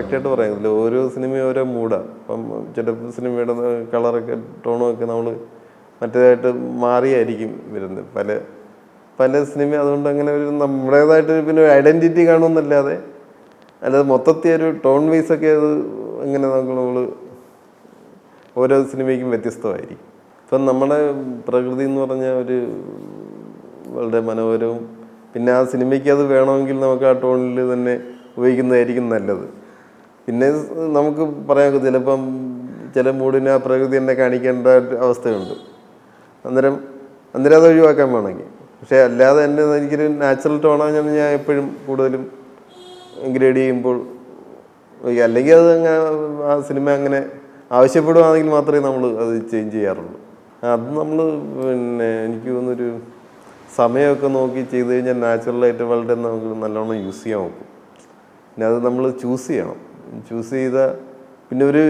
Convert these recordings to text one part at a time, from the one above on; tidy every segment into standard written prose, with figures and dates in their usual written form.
കറക്റ്റായിട്ട് പറയാനില്ല. ഓരോ സിനിമയും ഓരോ മൂഡാണ്. ഇപ്പം ചില സിനിമയുടെ കളറൊക്കെ ടോണൊക്കെ നമ്മൾ മറ്റേതായിട്ട് മാറിയായിരിക്കും വരുന്നത്. പല പല സിനിമ അതുകൊണ്ട് അങ്ങനെ ഒരു നമ്മുടേതായിട്ട് പിന്നെ ഒരു ഐഡൻറ്റിറ്റി കാണുമെന്നല്ലാതെ അല്ലാതെ മൊത്തത്തിൽ ഒരു ടോൺ വൈസൊക്കെ അത് അങ്ങനെ നമ്മൾ ഓരോ സിനിമയ്ക്കും വ്യത്യസ്തമായിരിക്കും. ഇപ്പം നമ്മുടെ പ്രകൃതി എന്ന് പറഞ്ഞാൽ ഒരു വളരെ മനോഹരവും പിന്നെ ആ സിനിമയ്ക്ക് അത് വേണമെങ്കിൽ നമുക്ക് ആ ടോണിൽ തന്നെ ഉപയോഗിക്കുന്നതായിരിക്കും നല്ലത്. പിന്നെ നമുക്ക് പറയാൻ ചിലപ്പം ചില മൂഡിനെ ആ പ്രകൃതി തന്നെ കാണിക്കേണ്ട അവസ്ഥയുണ്ട്. അന്നേരം അത് ഒഴിവാക്കാൻ വേണമെങ്കിൽ. പക്ഷേ അല്ലാതെ തന്നെ എനിക്കൊരു നാച്ചുറൽ ടോണാണ് ഞാൻ എപ്പോഴും കൂടുതലും ഗ്രേഡ് ചെയ്യുമ്പോൾ അല്ലെങ്കിൽ അത് അങ്ങനെ ആ സിനിമ അങ്ങനെ ആവശ്യപ്പെടുകയാണെങ്കിൽ മാത്രമേ നമ്മൾ അത് ചേഞ്ച് ചെയ്യാറുള്ളൂ. അത് നമ്മൾ പിന്നെ എനിക്ക് തോന്നുന്നൊരു സമയമൊക്കെ നോക്കി ചെയ്ത് കഴിഞ്ഞാൽ നാച്ചുറലായിട്ട് വളരെ നമുക്ക് നല്ലോണം യൂസ് ചെയ്യാൻ നോക്കും. പിന്നെ അത് നമ്മൾ ചൂസ് ചെയ്യണം. ചൂസ് ചെയ്താൽ പിന്നെ ഒരു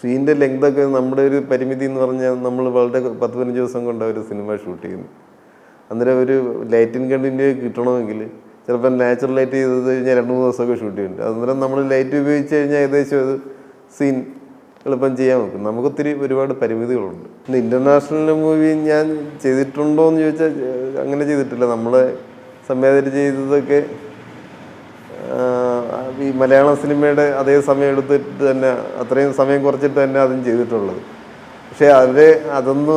സീൻ്റെ ലെങ്തൊക്കെ നമ്മുടെ ഒരു പരിമിതി എന്ന് പറഞ്ഞാൽ നമ്മൾ വളരെ 10-15 ദിവസം കൊണ്ടാണ് ഒരു സിനിമ ഷൂട്ട് ചെയ്യുന്നത്. അന്നേരം ഒരു ലൈറ്റിൻ കണ്ടിന്യൂ കിട്ടണമെങ്കിൽ ചിലപ്പോൾ നാച്ചുറൽ ലൈറ്റ് ചെയ്ത് കഴിഞ്ഞാൽ 2-3 ദിവസമൊക്കെ ഷൂട്ട് ചെയ്യുന്നുണ്ട്. അന്നേരം നമ്മൾ ലൈറ്റ് ഉപയോഗിച്ച് കഴിഞ്ഞാൽ ഏകദേശം അത് സീൻ എളുപ്പം ചെയ്യാൻ നോക്കും. നമുക്കൊത്തിരി ഒരുപാട് പരിമിതികളുണ്ട്. പിന്നെ ഇൻ്റർനാഷണൽ മൂവി ഞാൻ ചെയ്തിട്ടുണ്ടോ എന്ന് ചോദിച്ചാൽ അങ്ങനെ ചെയ്തിട്ടില്ല. നമ്മളെ സംവേദന ചെയ്തതൊക്കെ ഈ മലയാളം സിനിമയുടെ അതേ സമയം എടുത്തിട്ട് തന്നെ അത്രയും സമയം കുറച്ചിട്ട് തന്നെ അതും ചെയ്തിട്ടുള്ളത്. പക്ഷേ അതൊന്നും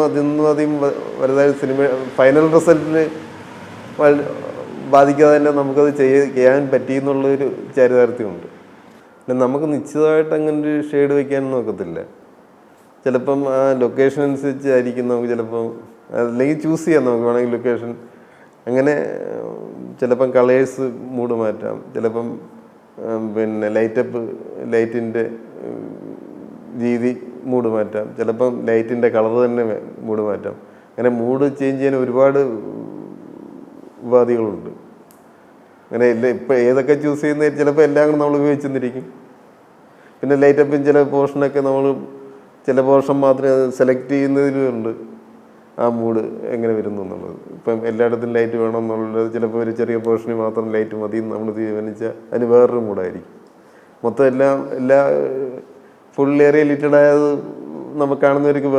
അധികം വലുതായ സിനിമ ഫൈനൽ റിസൾട്ടിന് ബാധിക്കാതെ തന്നെ നമുക്കത് ചെയ്യാൻ പറ്റിയെന്നുള്ളൊരു ചാരിതാർത്ഥ്യമുണ്ട്. പിന്നെ നമുക്ക് നിശ്ചിതമായിട്ട് അങ്ങനെ ഒരു ഷെയ്ഡ് വയ്ക്കാൻ നോക്കത്തില്ല. ചിലപ്പം ആ ലൊക്കേഷൻ അനുസരിച്ചായിരിക്കും നമുക്ക് ചിലപ്പം അല്ലെങ്കിൽ ചൂസ് ചെയ്യാം. നമുക്ക് വേണമെങ്കിൽ ലൊക്കേഷൻ അങ്ങനെ ചിലപ്പം കളേഴ്സ് മൂഡ് മാറ്റാം. ചിലപ്പം പിന്നെ ലൈറ്റിൻ്റെ രീതി മൂഡ് മാറ്റാം. ചിലപ്പം ലൈറ്റിൻ്റെ കളർ തന്നെ മൂഡ് മാറ്റാം. അങ്ങനെ മൂഡ് ചേഞ്ച് ചെയ്യാൻ ഒരുപാട് ഉപാധികളുണ്ട്. അങ്ങനെ ഇപ്പം ഏതൊക്കെ ചൂസ് ചെയ്യുന്ന ചിലപ്പോൾ എല്ലാം കൂടെ നമ്മൾ ഉപയോഗിച്ചെന്നിരിക്കും. പിന്നെ ലൈറ്റപ്പിൻ ചില പോർഷനൊക്കെ നമ്മൾ ചില പോർഷൻ മാത്രമേ സെലക്ട് ചെയ്യുന്നതിലുണ്ട് ആ മൂഡ് എങ്ങനെ വരുന്നു എന്നുള്ളത്. ഇപ്പം എല്ലായിടത്തും ലൈറ്റ് വേണം എന്നുള്ളത് ചിലപ്പോൾ ഒരു ചെറിയ പോർഷനിൽ മാത്രം ലൈറ്റ് മതി നമ്മൾ തീരുമാനിച്ചാൽ അതിന് വേറൊരു മൂഡായിരിക്കും. മൊത്തം എല്ലാ ഫുൾ ഏരിയ ലിറ്റഡ് ആയത് നമുക്ക് കാണുന്നവർക്ക്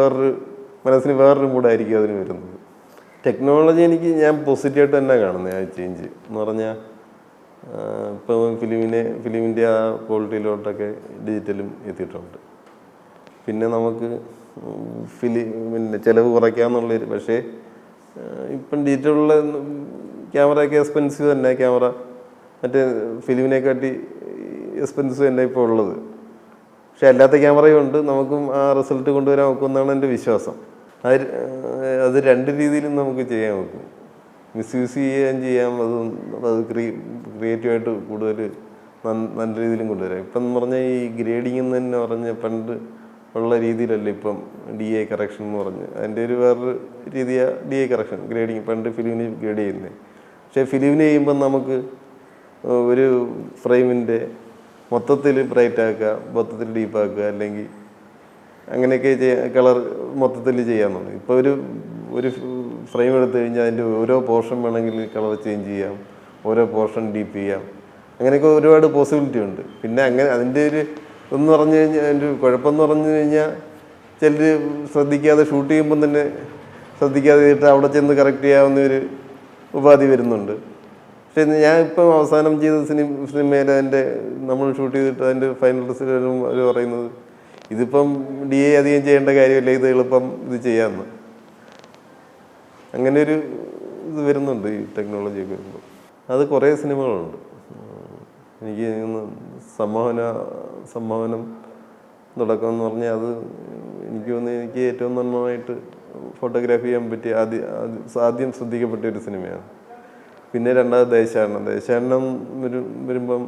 മനസ്സിന് വേറൊരു മൂഡായിരിക്കും അതിന് വരുന്നത്. ടെക്നോളജി ഞാൻ പോസിറ്റീവായിട്ട് തന്നെ കാണുന്നത്. ആ ചേഞ്ച് എന്ന് പറഞ്ഞാൽ ഇപ്പോൾ ഫിലിമിൻ്റെ ആ ക്വാളിറ്റിയിലോട്ടൊക്കെ ഡിജിറ്റലും എത്തിയിട്ടുണ്ട്. പിന്നെ നമുക്ക് പിന്നെ ചിലവ് കുറയ്ക്കാമെന്നുള്ളൊരു പക്ഷേ ഇപ്പം ഡിജിറ്റലുള്ള ക്യാമറയൊക്കെ എക്സ്പെൻസീവ് തന്നെ. ക്യാമറ മറ്റേ ഫിലിമിനെക്കാട്ടി എക്സ്പെൻസീവ് തന്നെ ഇപ്പോൾ ഉള്ളത്. പക്ഷെ അല്ലാത്ത ക്യാമറയും ഉണ്ട്. നമുക്കും ആ റിസൾട്ട് കൊണ്ടുവരാൻ നോക്കുമെന്നാണ് എൻ്റെ വിശ്വാസം. അത് രണ്ട് രീതിയിലും നമുക്ക് ചെയ്യാൻ നോക്കും. മിസ്യൂസ് ചെയ്യാം. അത് ക്രിയേറ്റീവായിട്ട് കൂടുതൽ നല്ല രീതിയിലും കൊണ്ടുവരാം. ഇപ്പം എന്ന് പറഞ്ഞാൽ ഈ ഗ്രേഡിങ് എന്ന് തന്നെ പറഞ്ഞ പണ്ട് ഉള്ള രീതിയിലല്ല ഇപ്പം DA കറക്ഷൻ എന്ന് പറഞ്ഞ് അതിൻ്റെ ഒരു വേറൊരു രീതിയാണ് DA കറക്ഷൻ ഗ്രേഡിങ്. പണ്ട് ഫിലിമിന് ഗ്രേഡ് ചെയ്യുന്നത്. പക്ഷേ ഫിലിമിന് ചെയ്യുമ്പം നമുക്ക് ഒരു ഫ്രെയിമിൻ്റെ മൊത്തത്തിൽ ബ്രൈറ്റ് ആക്കുക, മൊത്തത്തിൽ ഡീപ്പാക്കുക, അല്ലെങ്കിൽ അങ്ങനെയൊക്കെ കളർ മൊത്തത്തിൽ ചെയ്യാമെന്നുണ്ട്. ഇപ്പോൾ ഒരു ഫ്രെയിം എടുത്തു കഴിഞ്ഞാൽ അതിൻ്റെ ഓരോ പോർഷൻ വേണമെങ്കിൽ കളർ ചേഞ്ച് ചെയ്യാം, ഓരോ പോർഷൻ ഡീപ്പ് ചെയ്യാം. അങ്ങനെയൊക്കെ ഒരുപാട് പോസിബിലിറ്റി ഉണ്ട്. പിന്നെ അങ്ങനെ അതിൻ്റെ ഒരു എന്ന് പറഞ്ഞു കഴിഞ്ഞാൽ അതിൻ്റെ ഒരു കുഴപ്പമെന്ന് പറഞ്ഞു കഴിഞ്ഞാൽ ചിലർ ശ്രദ്ധിക്കാതെ ഷൂട്ട് ചെയ്യുമ്പം തന്നെ ശ്രദ്ധിക്കാതെ ചെയ്തിട്ട് അവിടെ ചെന്ന് കറക്റ്റ് ചെയ്യാവുന്ന ഒരു ഉപാധി വരുന്നുണ്ട്. പക്ഷേ ഞാൻ ഇപ്പം അവസാനം ചെയ്ത സിനിമയിൽ അതിൻ്റെ നമ്മൾ ഷൂട്ട് ചെയ്തിട്ട് അതിൻ്റെ ഫൈനൽ റിസൾട്ട് അവർ പറയുന്നത് ഇതിപ്പം DA അധികം ചെയ്യേണ്ട കാര്യമില്ല, ഇത് എളുപ്പം ഇത് ചെയ്യാമെന്ന്. അങ്ങനെ ഒരു ഇത് വരുന്നുണ്ട് ഈ ടെക്നോളജിയൊക്കെ വരുമ്പോൾ. അത് കുറേ സിനിമകളുണ്ട്. എനിക്ക് സമ്മാനം തുടക്കം എന്ന് പറഞ്ഞാൽ അത് എനിക്ക് തോന്നുന്നു എനിക്ക് ഏറ്റവും നന്നായിട്ട് ഫോട്ടോഗ്രാഫി ചെയ്യാൻ പറ്റിയ ആദ്യം ശ്രദ്ധിക്കപ്പെട്ട ഒരു സിനിമയാണ്. പിന്നെ രണ്ടാമത് ദേശാടനം വരുമ്പം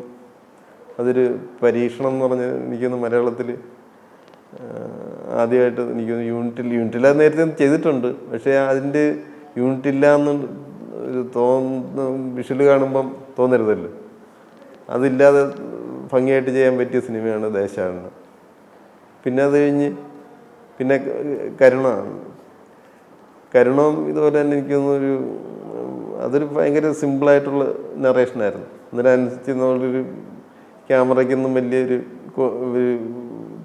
അതൊരു പരീക്ഷണം എന്ന് പറഞ്ഞാൽ എനിക്കൊന്ന് മലയാളത്തിൽ ആദ്യമായിട്ട് എനിക്കൊന്ന് യൂണിറ്റില്ല നേരത്തെ ചെയ്തിട്ടുണ്ട്. പക്ഷേ അതിൻ്റെ യൂണിറ്റില്ല എന്ന് വിഷ്വൽ കാണുമ്പം തോന്നരുതല്ലോ. അതില്ലാതെ ഭംഗിയായിട്ട് ചെയ്യാൻ പറ്റിയ സിനിമയാണ് ദേശാടനം. പിന്നെ അത് കഴിഞ്ഞ് പിന്നെ കരുണം ഇതുപോലെ തന്നെ എനിക്കൊന്നൊരു അതൊരു ഭയങ്കര സിമ്പിളായിട്ടുള്ള നറേഷനായിരുന്നു. അതിനനുസരിച്ച് നമ്മളൊരു ക്യാമറയ്ക്കൊന്നും വലിയൊരു ഒരു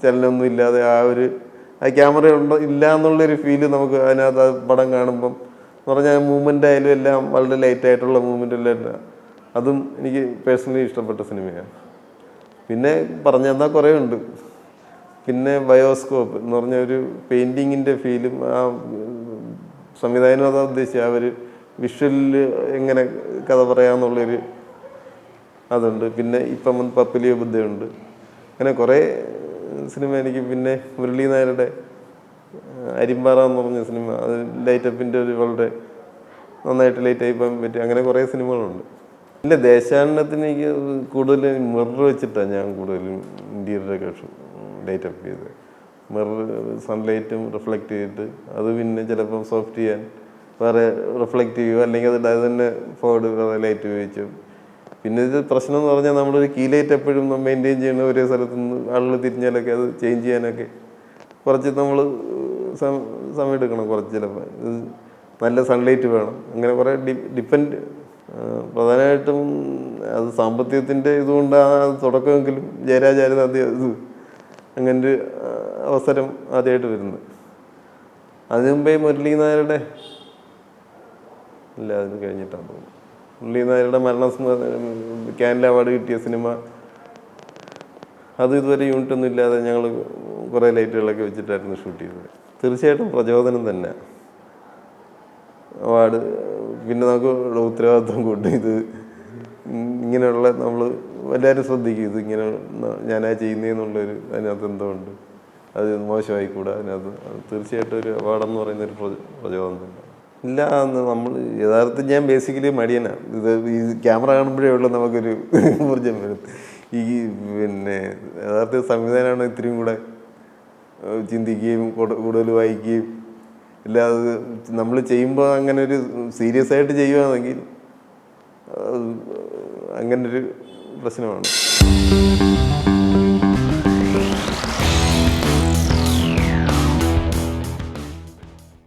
ചലനമൊന്നും ഇല്ലാതെ ആ ക്യാമറ ഇല്ല എന്നുള്ളൊരു ഫീല് നമുക്ക് അതിനകത്ത് ആ പടം കാണുമ്പം എന്ന് പറഞ്ഞാൽ മൂവ്മെൻ്റ് ആയാലും എല്ലാം വളരെ ലൈറ്റായിട്ടുള്ള മൂവ്മെൻ്റ് എല്ലാം അതും എനിക്ക് പേഴ്സണലി ഇഷ്ടപ്പെട്ട സിനിമയാണ്. പിന്നെ പറഞ്ഞു തന്നാൽ കുറേ ഉണ്ട്. പിന്നെ ബയോസ്കോപ്പ് എന്ന് പറഞ്ഞ ഒരു പെയിൻറ്റിങ്ങിൻ്റെ ഫീലും ആ സംവിധാനം അതാ ഉദ്ദേശിച്ചത്. അവർ വിഷ്വലിൽ എങ്ങനെ കഥ പറയാമെന്നുള്ളൊരു അതുണ്ട്. പിന്നെ ഇപ്പം പപ്പലിയോ ബുദ്ധയുണ്ട്. അങ്ങനെ കുറേ സിനിമ എനിക്ക്. പിന്നെ മുരളി നായരുടെ അരിമ്പാറ എന്ന് പറഞ്ഞ സിനിമ, അത് ലൈറ്റപ്പിൻ്റെ ഒരു വളരെ നന്നായിട്ട് ലൈറ്റായി പോകാൻ പറ്റും. അങ്ങനെ കുറേ സിനിമകളുണ്ട്. ഇല്ല, ദേശാടനത്തിന് എനിക്ക് കൂടുതൽ മിറർ വെച്ചിട്ടാണ് ഞാൻ കൂടുതലും ഇൻറ്റീരിയറൊക്കെ ലൈറ്റപ്പ് ചെയ്ത്. മിറർ സൺലൈറ്റും റിഫ്ലക്റ്റ് ചെയ്തിട്ട് അത് പിന്നെ ചിലപ്പം സോഫ്റ്റ് ചെയ്യാൻ വേറെ റിഫ്ലക്റ്റ് ചെയ്യുക, അല്ലെങ്കിൽ അത് തന്നെ ഫോർവേഡ് വേറെ ലൈറ്റ് ഉപയോഗിച്ചു. പിന്നെ ഇത് പ്രശ്നം എന്ന് പറഞ്ഞാൽ നമ്മളൊരു കീ ലൈറ്റ് എപ്പോഴും മെയിൻറ്റെയിൻ ചെയ്യണ ഒരേ സ്ഥലത്ത് നിന്ന് ആളുകൾ തിരിഞ്ഞാലൊക്കെ അത് ചേഞ്ച് ചെയ്യാനൊക്കെ കുറച്ച് നമ്മൾ സമയം എടുക്കണം. കുറച്ച് ചിലപ്പോൾ ഇത് നല്ല സൺലൈറ്റ് വേണം. അങ്ങനെ കുറേ ഡിപ്പെൻഡ്. പ്രധാനമായിട്ടും അത് സാമ്പത്തികത്തിൻ്റെ ഇതുകൊണ്ടാണ് അത് തുടക്കമെങ്കിലും ജയരാജായിരുന്നു ആദ്യം ഇത് അങ്ങനൊരു അവസരം ആദ്യമായിട്ട് വരുന്നത്. അതിനു മുമ്പേ മുരളി നായരുടെ ഇല്ല, അതിന് കഴിഞ്ഞിട്ടാണ് തോന്നുന്നു. മുരളി നായരുടെ ക്യാൻല അവാർഡ് കിട്ടിയ സിനിമ, അത് ഇതുവരെ യൂണിറ്റൊന്നും ഇല്ലാതെ ഞങ്ങൾ കുറേ ലൈറ്റുകളൊക്കെ വെച്ചിട്ടായിരുന്നു ഷൂട്ട് ചെയ്തത്. തീർച്ചയായിട്ടും പ്രചോദനം തന്നെ അവാർഡ്. പിന്നെ നമുക്ക് ഉത്തരവാദിത്വം കൊണ്ട് ഇത് ഇങ്ങനെയുള്ള നമ്മൾ എല്ലാവരും ശ്രദ്ധിക്കും. ഇത് ഇങ്ങനെ ഞാനാ ചെയ്യുന്നതെന്നുള്ളൊരു അതിനകത്ത് എന്തോ ഉണ്ട്, അത് മോശമായിക്കൂടാ. അതിനകത്ത് തീർച്ചയായിട്ടും ഒരു അവാർഡെന്ന് പറയുന്നൊരു പ്രചോദനം തന്നെ. ഇല്ല, നമ്മൾ യഥാർത്ഥത്തിൽ ഞാൻ ബേസിക്കലി മടിയനാണ്. ഇത് ഈ ക്യാമറ കാണുമ്പോഴേ ഉള്ളൂ നമുക്കൊരു ഊർജ്ജം വരും. ഈ പിന്നെ യഥാർത്ഥ സംവിധാനമാണ് ഇത്രയും കൂടെ ചിന്തിക്കുകയും കൂടുതൽ വായിക്കുകയും ഇല്ലാതെ നമ്മൾ ചെയ്യുമ്പോൾ അങ്ങനെ ഒരു സീരിയസ് ആയിട്ട് ചെയ്യുകയാണെങ്കിൽ അങ്ങനൊരു പ്രശ്നമാണ്.